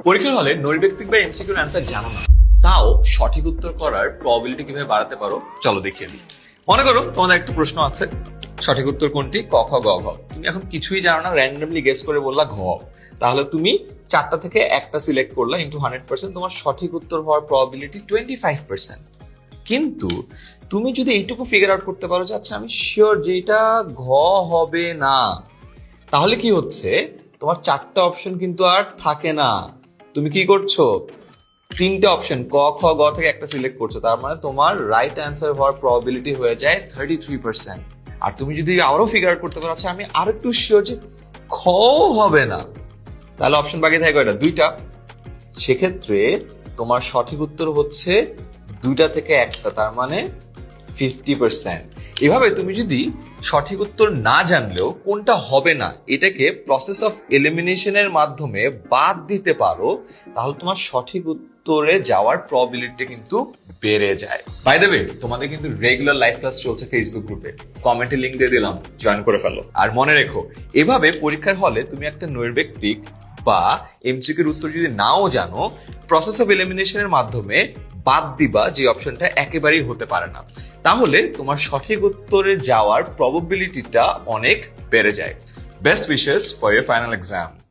পরীক্ষার হলে নৈর্ব্যক্তিক বা এমসিকিউর অ্যান্সার জানো না, তাও সঠিক উত্তর করার প্রবাবিলিটি কিভাবে বাড়াতে পারো চলো দেখিয়ে দিই। মনে করো তোমাদের একটা প্রশ্ন আছে, সঠিক উত্তর কোনটি, ক খ গ ঘ। তুমি এখন কিছুই জানো না, র্যান্ডমলি গেস করে বললা ঘ। তাহলে তুমি 4টা থেকে একটা সিলেক্ট করলা, ইন্টু 100%, তোমার সঠিক উত্তর হওয়ার প্রবাবিলিটি 25%। কিন্তু তুমি যদি এইটুকু ফিগার আউট করতে পারো যে আচ্ছা আমি শিওর যেটা ঘ হবে না, তাহলে কি হচ্ছে, তোমার 4টা অপশন কিন্তু আর থাকে না। তুমি কি করছো, 3টে অপশন ক খ গ থেকে একটা সিলেক্ট করছো, তার মানে তোমার রাইট অ্যান্সার হওয়ার প্রবাবিলিটি হয়ে যায় 33%। আর তুমি যদি আরো ফিগার আউট করতে পারো আচ্ছা আমি আরো একটু শিওর যে খ হবে না, তাহলে অপশন বাকি থাকে কয়টা, 2টা। সেক্ষেত্রে তোমার সঠিক উত্তর হচ্ছে 2টা থেকে একটা, তার মানে 50%। এভাবে তুমি যদি সঠিক উত্তর না জানলেও কোনটা হবে না এটাকে প্রসেস অফ এলিমিনেশনের মাধ্যমে বাদ দিতে পারো, তাহলে তোমার সঠিক উত্তরে যাওয়ার প্রবাবিলিটি কিন্তু বেড়ে যায়। বাই দ্য ওয়ে, তোমাদের কিন্তু রেগুলার লাইভ ক্লাস চলছে ফেসবুক গ্রুপে, কমেন্টে লিংক দিয়ে দিলাম, জয়েন করে ফেলো। আর মনে রেখো, এভাবে পরীক্ষার হলে তুমি একটা নৈর্ব্যক্তিক বা এমসিকিউর উত্তর যদি নাও জানো, প্রসেস অফ এলিমিনেশনের মাধ্যমে বাদ দিবা যে অপশনটা একেবারেই হতে পারে না, তাহলে তোমার সঠিক উত্তরে যাওয়ার প্রবাবিলিটিটা অনেক বেড়ে যায়। Best wishes for year final exam.